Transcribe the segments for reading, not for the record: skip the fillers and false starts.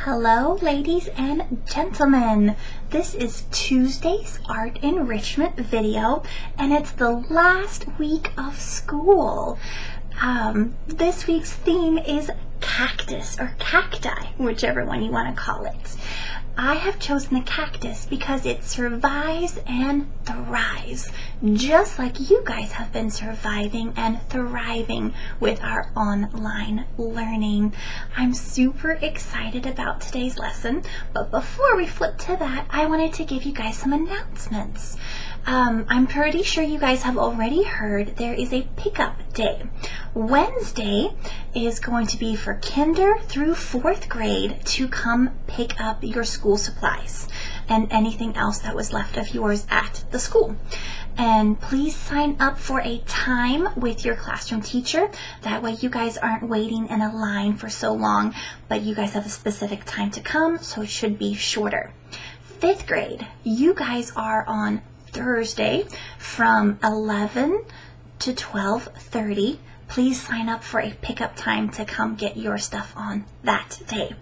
Hello, ladies and gentlemen. This is Tuesday's art enrichment video, and it's the last week of school. This week's theme is cactus or cacti, whichever one you want to call it. I have chosen the cactus because it survives and thrives, just like you guys have been surviving and thriving with our online learning. I'm super excited about today's lesson, but before we flip to that, I wanted to give you guys some announcements. I'm pretty sure you guys have already heard there is a pickup day. Wednesday is going to be for kinder through 4th grade to come pick up your school supplies and anything else that was left of yours at the school. And please sign up for a time with your classroom teacher. That way you guys aren't waiting in a line for so long, but you guys have a specific time to come, so it should be shorter. 5th grade, you guys are on Thursday from 11 to 12:30. Please sign up for a pickup time to come get your stuff on that day.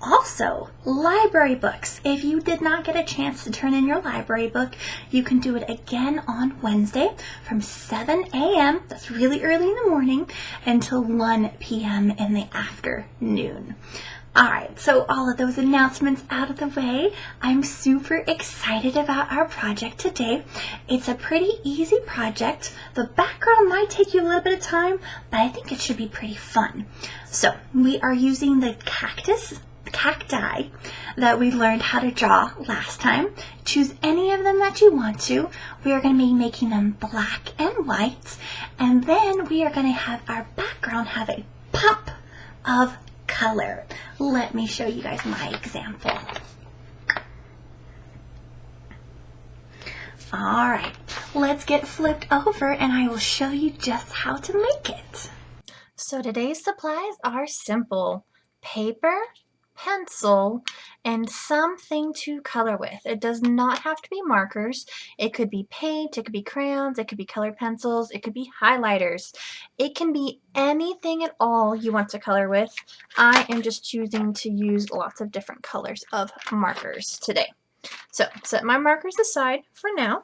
Also, library books. If you did not get a chance to turn in your library book, you can do it again on Wednesday from 7 a.m., that's really early in the morning, until 1 p.m. in the afternoon. Alright, so all of those announcements out of the way, I'm super excited about our project today. It's a pretty easy project. The background might take you a little bit of time, but I think it should be pretty fun. So, we are using the cacti that we learned how to draw last time. Choose any of them that you want to. We are going to be making them black and white, and then we are going to have our background have a pop of color. Let me show you guys my example. Alright, let's get flipped over and I will show you just how to make it. So today's supplies are simple: paper, pencil, and something to color with. It does not have to be markers. It could be paint, it could be crayons, it could be colored pencils, it could be highlighters. It can be anything at all you want to color with. I am just choosing to use lots of different colors of markers today. So set my markers aside for now.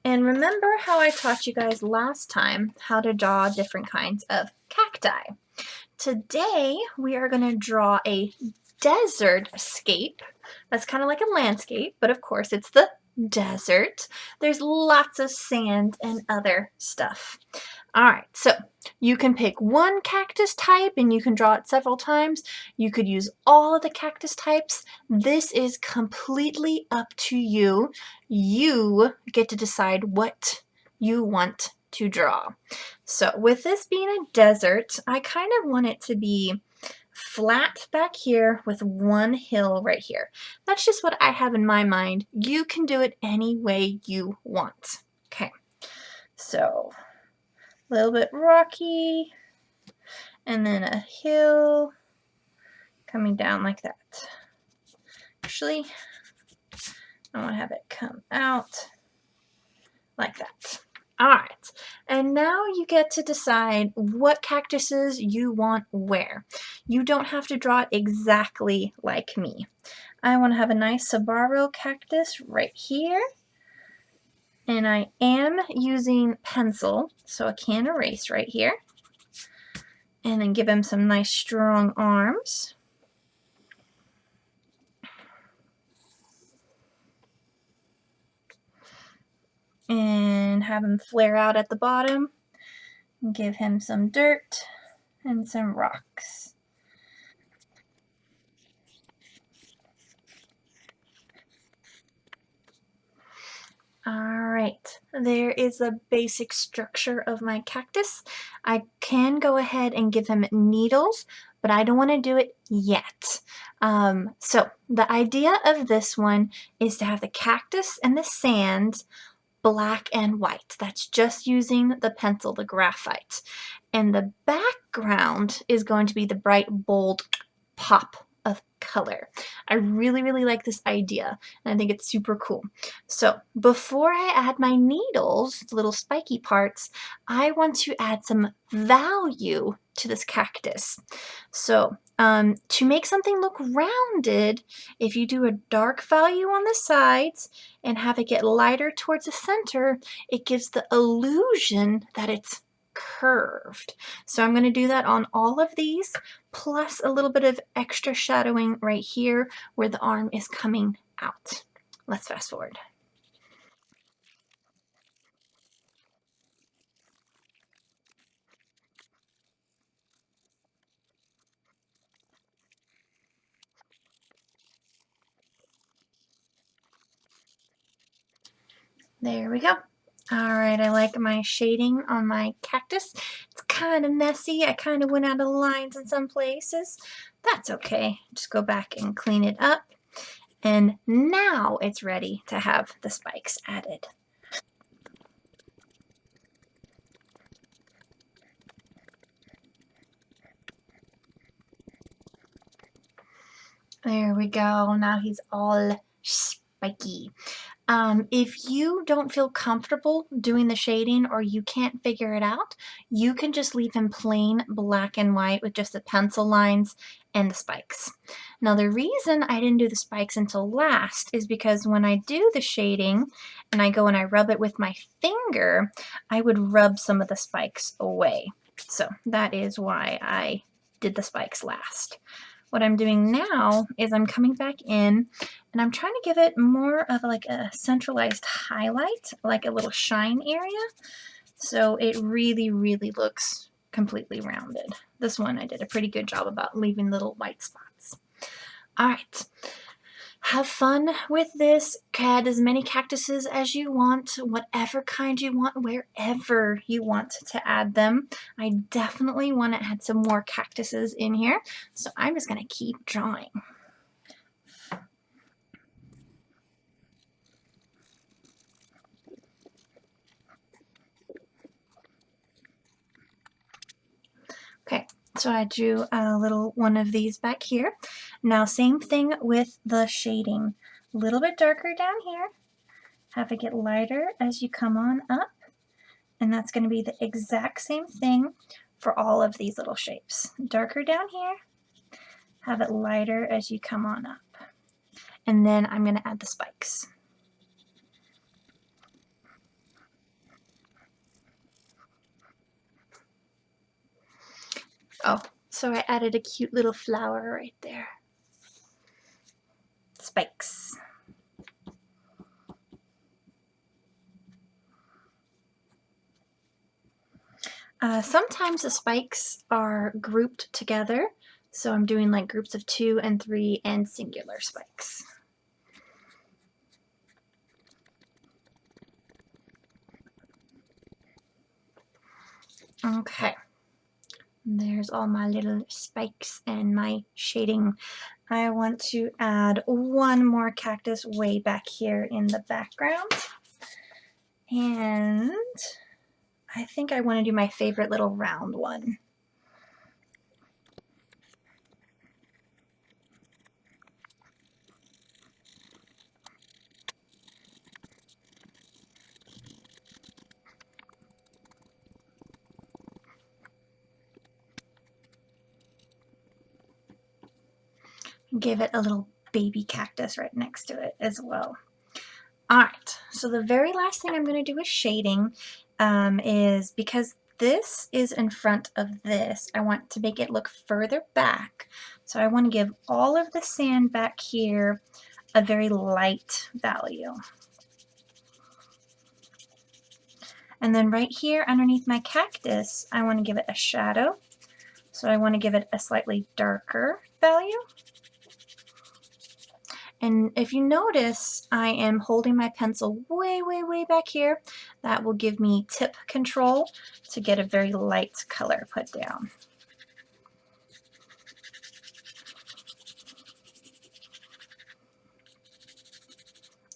And remember how I taught you guys last time how to draw different kinds of cacti. Today we are going to draw a desertscape. That's kind of like a landscape, but of course it's the desert. There's lots of sand and other stuff. Alright, so you can pick one cactus type and you can draw it several times. You could use all of the cactus types. This is completely up to you. You get to decide what you want to draw. So with this being a desert, I kind of want it to be flat back here with one hill right here. That's just what I have in my mind. You can do it any way you want. Okay, so a little bit rocky, and then a hill coming down like that. Actually, I want to have it come out like that. Alright, and now you get to decide what cactuses you want where. You don't have to draw it exactly like me. I want to have a nice saguaro cactus right here. And I am using pencil, so I can erase right here. And then give him some nice strong arms. And have him flare out at the bottom. And give him some dirt and some rocks. Alright, there is a basic structure of my cactus. I can go ahead and give him needles, but I don't want to do it yet. So the idea of this one is to have the cactus and the sand black and white. That's just using the pencil, the graphite. And the background is going to be the bright, bold pop of color. I really, really like this idea, and I think it's super cool. So before I add my needles, the little spiky parts, I want to add some value to this cactus. So To make something look rounded, if you do a dark value on the sides and have it get lighter towards the center, it gives the illusion that it's curved. So I'm going to do that on all of these, plus a little bit of extra shadowing right here where the arm is coming out. Let's fast forward. There we go. All right, I like my shading on my cactus. It's kind of messy. I kind of went out of lines in some places. That's okay. Just go back and clean it up. And now it's ready to have the spikes added. There we go. Now he's all spiky. If you don't feel comfortable doing the shading or you can't figure it out, you can just leave him plain black and white with just the pencil lines and the spikes. Now the reason I didn't do the spikes until last is because when I do the shading and I go and I rub it with my finger, I would rub some of the spikes away. So that is why I did the spikes last. What I'm doing now is I'm coming back in and I'm trying to give it more of like a centralized highlight, like a little shine area. So it really, really looks completely rounded. This one I did a pretty good job about leaving little white spots. All right. Have fun with this. Add as many cactuses as you want, whatever kind you want, wherever you want to add them. I definitely want to add some more cactuses in here, so I'm just going to keep drawing. Okay, so I drew a little one of these back here. Now same thing with the shading. A little bit darker down here. Have it get lighter as you come on up. And that's going to be the exact same thing for all of these little shapes. Darker down here. Have it lighter as you come on up. And then I'm going to add the spikes. Oh, so I added a cute little flower right there. Spikes. Sometimes the spikes are grouped together, so I'm doing like groups of 2 and 3 and singular spikes. Okay, there's all my little spikes and my shading. I want to add one more cactus way back here in the background. And I think I want to do my favorite little round one. Give it a little baby cactus right next to it as well. All right, so the very last thing I'm going to do with shading is because this is in front of this, I want to make it look further back. So I want to give all of the sand back here a very light value. And then right here underneath my cactus, I want to give it a shadow. So I want to give it a slightly darker value. And if you notice, I am holding my pencil way, way, way back here. That will give me tip control to get a very light color put down.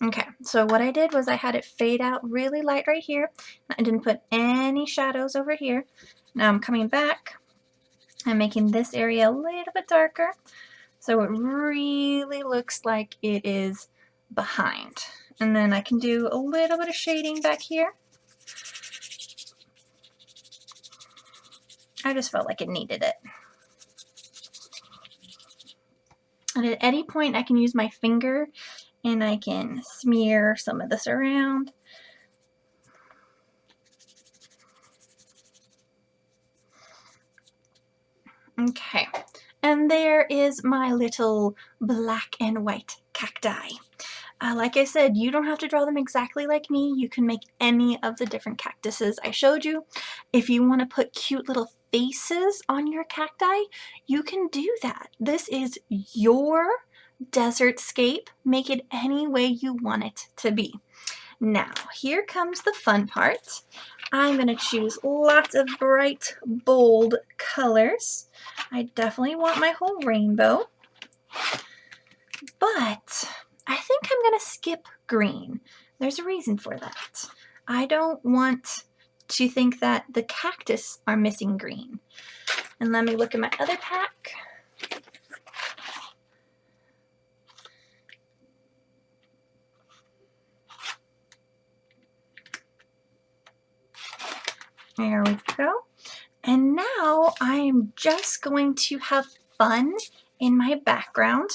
Okay, so what I did was I had it fade out really light right here. I didn't put any shadows over here. Now I'm coming back and making this area a little bit darker. So it really looks like it is behind. And then I can do a little bit of shading back here. I just felt like it needed it. And at any point I can use my finger and I can smear some of this around. Okay, and there is my little black and white cacti. Like I said, you don't have to draw them exactly like me. You can make any of the different cactuses I showed you. If you want to put cute little faces on your cacti, you can do that. This is your Desertscape. Make it any way you want it to be. Now, here comes the fun part. I'm going to choose lots of bright, bold colors. I definitely want my whole rainbow, but I think I'm going to skip green. There's a reason for that. I don't want to think that the cactus are missing green. And let me look at my other pack. There we go. And now I am just going to have fun in my background.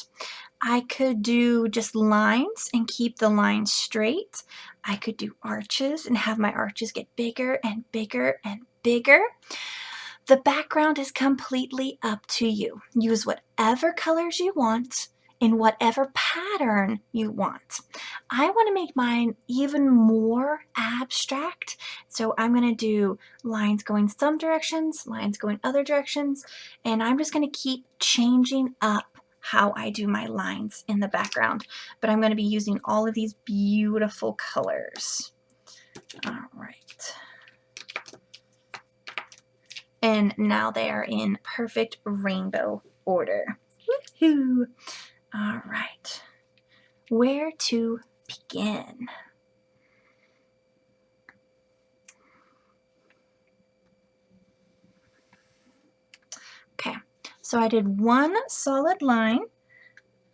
I could do just lines and keep the lines straight. I could do arches and have my arches get bigger and bigger and bigger. The background is completely up to you. Use whatever colors you want in whatever pattern you want. I want to make mine even more abstract, so I'm going to do lines going some directions, lines going other directions, and I'm just going to keep changing up how I do my lines in the background. But I'm going to be using all of these beautiful colors. All right. And now they are in perfect rainbow order. Woohoo! All right. Where to begin? Okay, so I did one solid line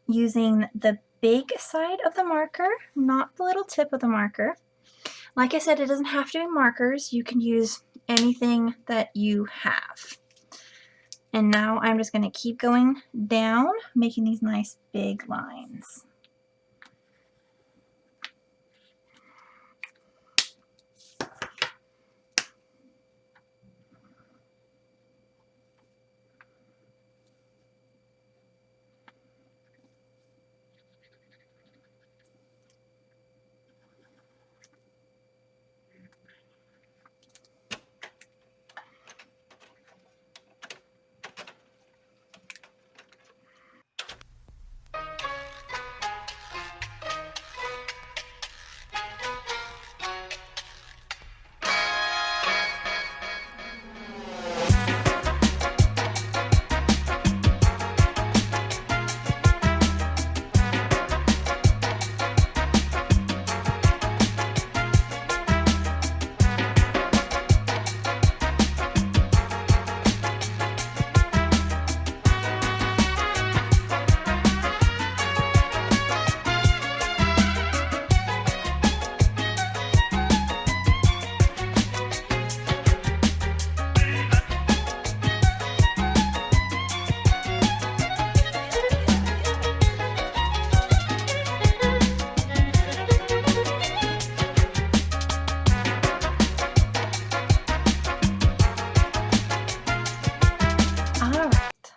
using the big side of the marker, not the little tip of the marker. Like I said, it doesn't have to be markers. You can use anything that you have. And now I'm just going to keep going down, making these nice big lines.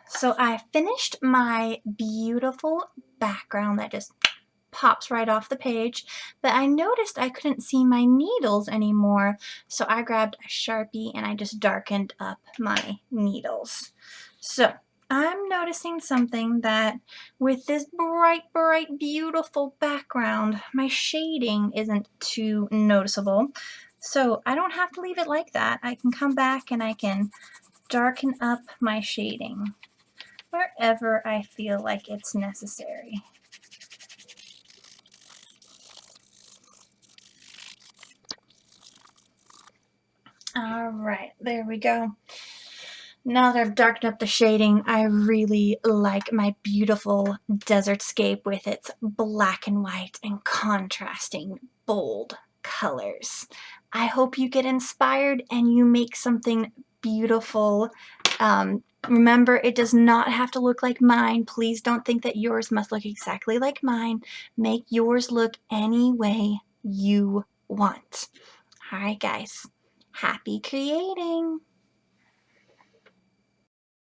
So I finished my beautiful background that just pops right off the page, but I noticed I couldn't see my needles anymore, so I grabbed a Sharpie and I just darkened up my needles. So I'm noticing something, that with this bright, bright, beautiful background, my shading isn't too noticeable. So I don't have to leave it like that. I can come back and I can darken up my shading wherever I feel like it's necessary. All right, there we go. Now that I've darkened up the shading, I really like my beautiful Desertscape with its black and white and contrasting bold colors. I hope you get inspired and you make something beautiful Remember, it does not have to look like mine. Please don't think that yours must look exactly like mine. Make yours look any way you want. All right, guys. Happy creating!